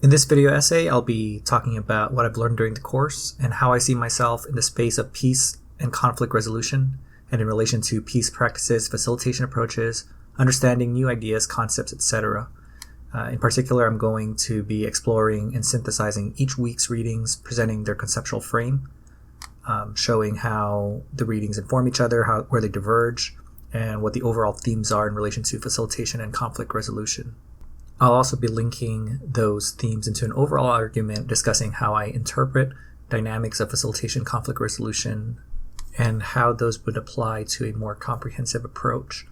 In this video essay, I'll be talking about what I've learned during the course and how I see myself in the space of peace and conflict resolution, and in relation to peace practices, facilitation approaches, understanding new ideas, concepts, etc. In particular, I'm going to be exploring and synthesizing each week's readings, presenting their conceptual frame, showing how the readings inform each other, where they diverge, and what the overall themes are in relation to facilitation and conflict resolution. I'll also be linking those themes into an overall argument discussing how I interpret dynamics of facilitation, conflict resolution, and how those would apply to a more comprehensive approach.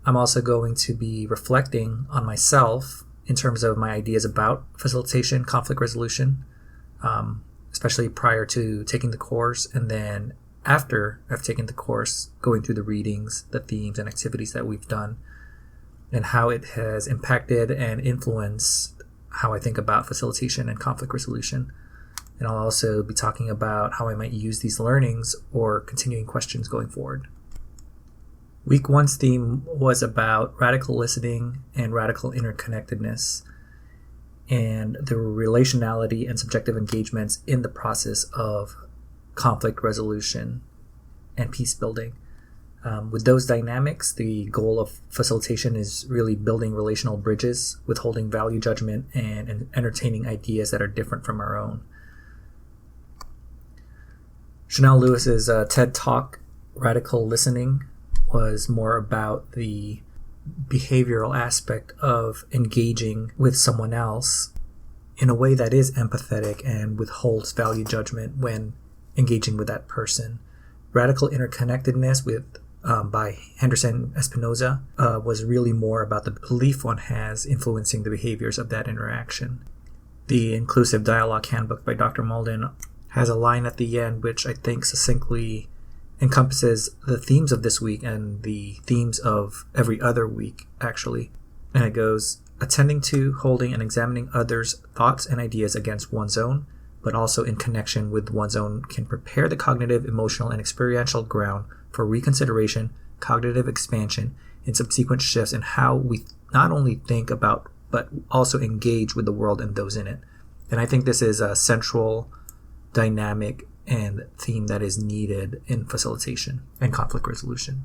I'm also going to be reflecting on myself in terms of my ideas about facilitation, conflict resolution, especially prior to taking the course, and then after I've taken the course, going through the readings, the themes, and activities that we've done, and how it has impacted and influenced how I think about facilitation and conflict resolution. And I'll also be talking about how I might use these learnings or continuing questions going forward. Week 1's theme was about radical listening and radical interconnectedness, and the relationality and subjective engagements in the process of conflict resolution and peace building. With those dynamics, the goal of facilitation is really building relational bridges, withholding value judgment, and entertaining ideas that are different from our own. Chanel Lewis's TED Talk, Radical Listening, was more about the behavioral aspect of engaging with someone else in a way that is empathetic and withholds value judgment when engaging with that person. Radical interconnectedness by Henderson Espinoza was really more about the belief one has influencing the behaviors of that interaction. The Inclusive Dialogue Handbook by Dr. Malden has a line at the end which I think succinctly encompasses the themes of this week and the themes of every other week, actually. And it goes, attending to, holding, and examining others' thoughts and ideas against one's own, but also in connection with one's own, can prepare the cognitive, emotional, and experiential ground for reconsideration, cognitive expansion, and subsequent shifts in how we not only think about, but also engage with the world and those in it. And I think this is a central dynamic and theme that is needed in facilitation and conflict resolution.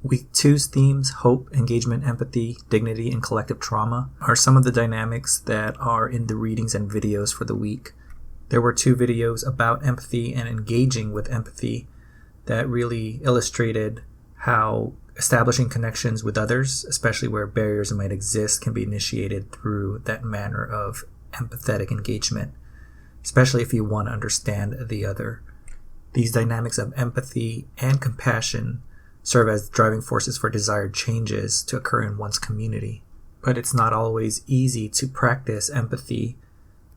Week 2's themes, hope, engagement, empathy, dignity, and collective trauma, are some of the dynamics that are in the readings and videos for the week. There were 2 videos about empathy and engaging with empathy that really illustrated how establishing connections with others, especially where barriers might exist, can be initiated through that manner of empathetic engagement, especially if you want to understand the other. These dynamics of empathy and compassion serve as driving forces for desired changes to occur in one's community. But it's not always easy to practice empathy,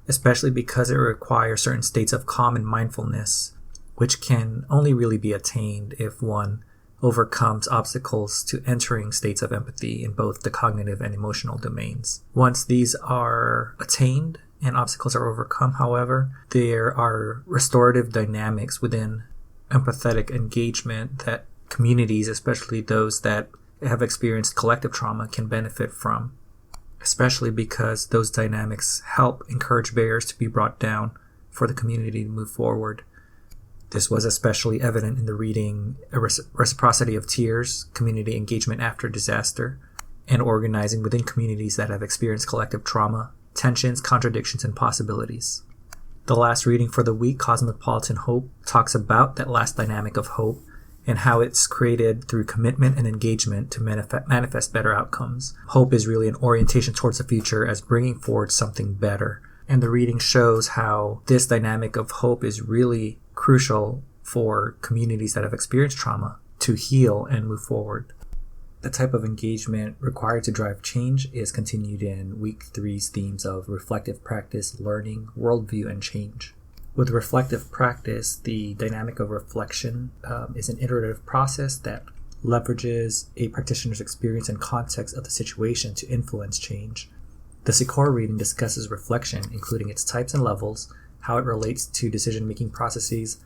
especially because it requires certain states of calm and mindfulness, which can only really be attained if one overcomes obstacles to entering states of empathy in both the cognitive and emotional domains. Once these are attained and obstacles are overcome, however, there are restorative dynamics within empathetic engagement that communities, especially those that have experienced collective trauma, can benefit from, especially because those dynamics help encourage barriers to be brought down for the community to move forward. This was especially evident in the reading Reciprocity of Tears, Community Engagement After Disaster, and Organizing Within Communities That Have Experienced Collective Trauma, Tensions, Contradictions, and Possibilities. The last reading for the week, Cosmopolitan Hope, talks about that last dynamic of hope and how it's created through commitment and engagement to manifest better outcomes. Hope is really an orientation towards the future as bringing forward something better. And the reading shows how this dynamic of hope is really crucial for communities that have experienced trauma to heal and move forward. The type of engagement required to drive change is continued in Week 3's themes of reflective practice, learning, worldview, and change. With reflective practice, the dynamic of reflection is an iterative process that leverages a practitioner's experience and context of the situation to influence change. The Sikora reading discusses reflection, including its types and levels, how it relates to decision-making processes,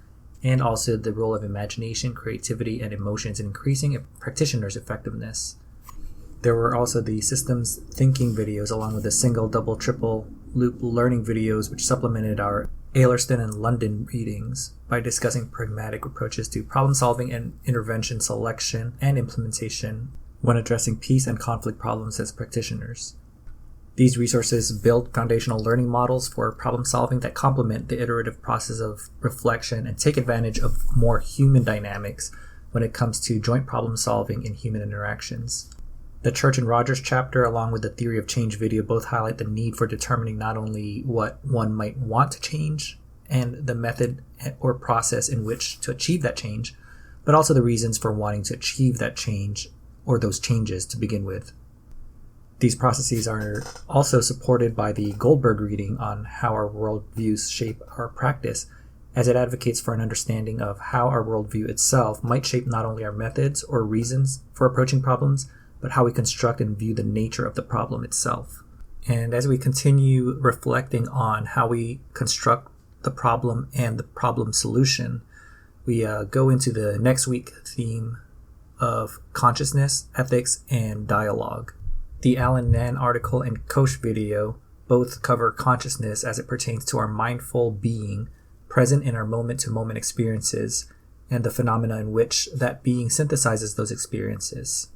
and also the role of imagination, creativity, and emotions in increasing a practitioner's effectiveness. There were also the systems thinking videos along with the single, double, triple loop learning videos which supplemented our Aylerston and London readings by discussing pragmatic approaches to problem solving and intervention selection and implementation when addressing peace and conflict problems as practitioners. These resources build foundational learning models for problem solving that complement the iterative process of reflection and take advantage of more human dynamics when it comes to joint problem solving in human interactions. The Church and Rogers chapter, along with the Theory of Change video, both highlight the need for determining not only what one might want to change and the method or process in which to achieve that change, but also the reasons for wanting to achieve that change or those changes to begin with. These processes are also supported by the Goldberg reading on how our worldviews shape our practice, as it advocates for an understanding of how our worldview itself might shape not only our methods or reasons for approaching problems, but how we construct and view the nature of the problem itself. And as we continue reflecting on how we construct the problem and the problem solution, we go into the next week theme of consciousness, ethics, and dialogue. The Alan Nan article and Koch video both cover consciousness as it pertains to our mindful being present in our moment-to-moment experiences and the phenomena in which that being synthesizes those experiences.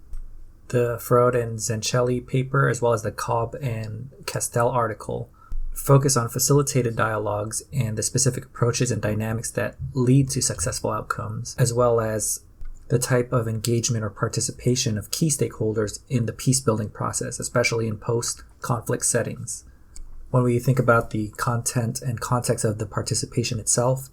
The Freud and Zanchelli paper, as well as the Cobb and Castell article, focus on facilitated dialogues and the specific approaches and dynamics that lead to successful outcomes, as well as the type of engagement or participation of key stakeholders in the peace-building process, especially in post-conflict settings. When we think about the content and context of the participation itself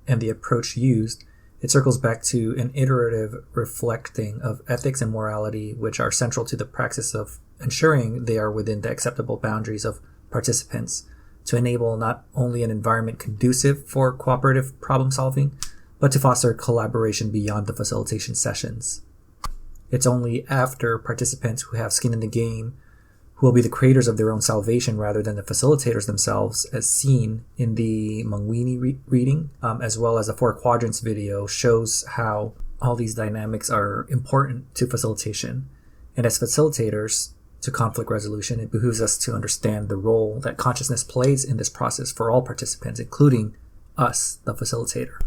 and the approach used, it circles back to an iterative reflecting of ethics and morality, which are central to the praxis of ensuring they are within the acceptable boundaries of participants to enable not only an environment conducive for cooperative problem solving, but to foster collaboration beyond the facilitation sessions. It's only after participants who have skin in the game who will be the creators of their own salvation rather than the facilitators themselves, as seen in the Mangwini reading, as well as the Four Quadrants video shows how all these dynamics are important to facilitation. And as facilitators to conflict resolution, it behooves us to understand the role that consciousness plays in this process for all participants, including us, the facilitator.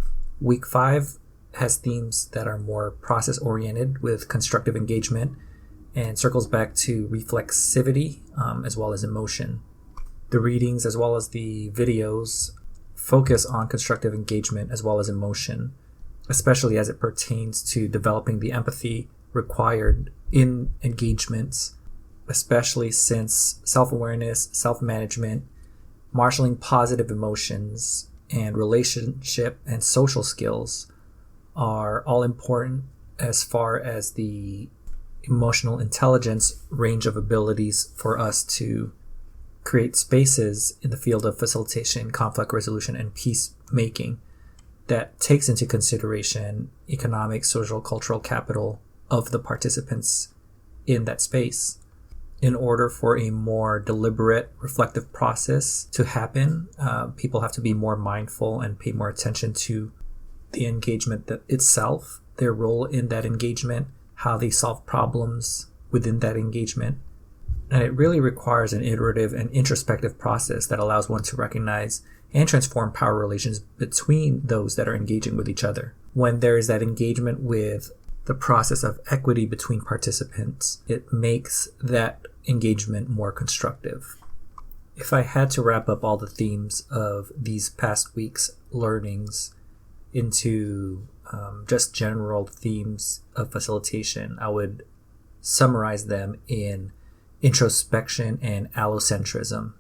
Week 5 has themes that are more process-oriented with constructive engagement and circles back to reflexivity as well as emotion. The readings as well as the videos focus on constructive engagement as well as emotion, especially as it pertains to developing the empathy required in engagements, especially since self-awareness, self-management, marshaling positive emotions, and relationship and social skills are all important as far as the emotional intelligence range of abilities for us to create spaces in the field of facilitation, conflict resolution, and peacemaking that takes into consideration economic, social, cultural capital of the participants in that space. In order for a more deliberate, reflective process to happen, people have to be more mindful and pay more attention to the engagement itself, their role in that engagement, how they solve problems within that engagement. And it really requires an iterative and introspective process that allows one to recognize and transform power relations between those that are engaging with each other. When there is that engagement with the process of equity between participants, it makes that engagement more constructive. If I had to wrap up all the themes of these past week's learnings into just general themes of facilitation, I would summarize them in introspection and allocentrism.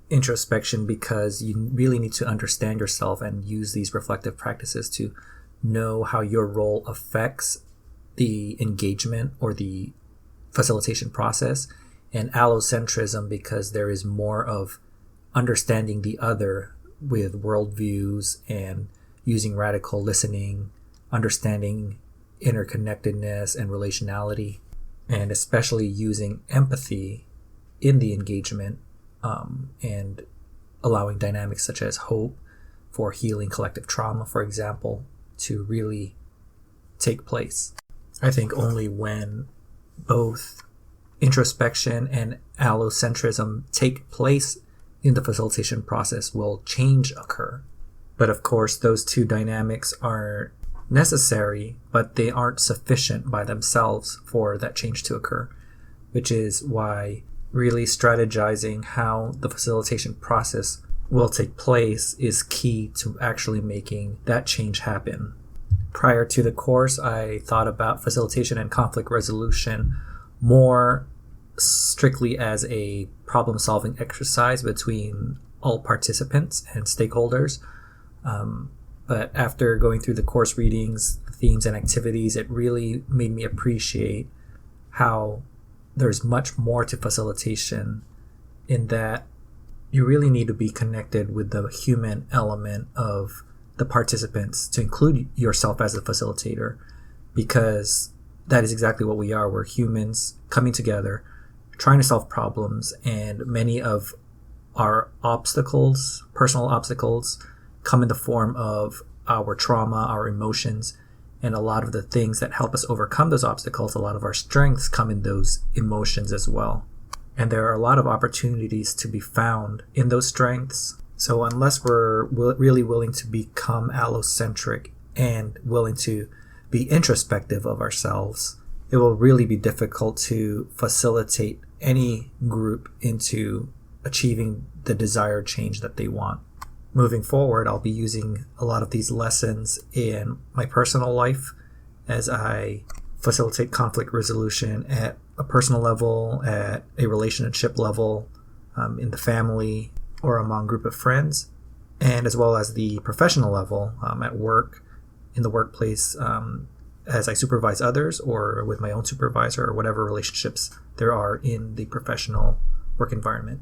Introspection because you really need to understand yourself and use these reflective practices to know how your role affects the engagement or the facilitation process, and allocentrism because there is more of understanding the other with worldviews and using radical listening, understanding interconnectedness and relationality, and especially using empathy in the engagement and allowing dynamics such as hope for healing collective trauma, for example, to really take place. I think only when both introspection and allocentrism take place in the facilitation process will change occur. But of course, those two dynamics are necessary, but they aren't sufficient by themselves for that change to occur, which is why really strategizing how the facilitation process will take place is key to actually making that change happen. Prior to the course, I thought about facilitation and conflict resolution more strictly as a problem-solving exercise between all participants and stakeholders. But after going through the course readings, themes, and activities, it really made me appreciate how there's much more to facilitation, in that you really need to be connected with the human element of the participants to include yourself as a facilitator, because that is exactly what we are. We're humans coming together, trying to solve problems, and many of our obstacles, personal obstacles, come in the form of our trauma, our emotions, and a lot of the things that help us overcome those obstacles, a lot of our strengths come in those emotions as well. And there are a lot of opportunities to be found in those strengths. So unless we're really willing to become allocentric and willing to be introspective of ourselves, it will really be difficult to facilitate any group into achieving the desired change that they want. Moving forward, I'll be using a lot of these lessons in my personal life as I facilitate conflict resolution at a personal level, at a relationship level, in the family, or among a group of friends, and as well as the professional level, at work, in the workplace, as I supervise others, or with my own supervisor, or whatever relationships there are in the professional work environment.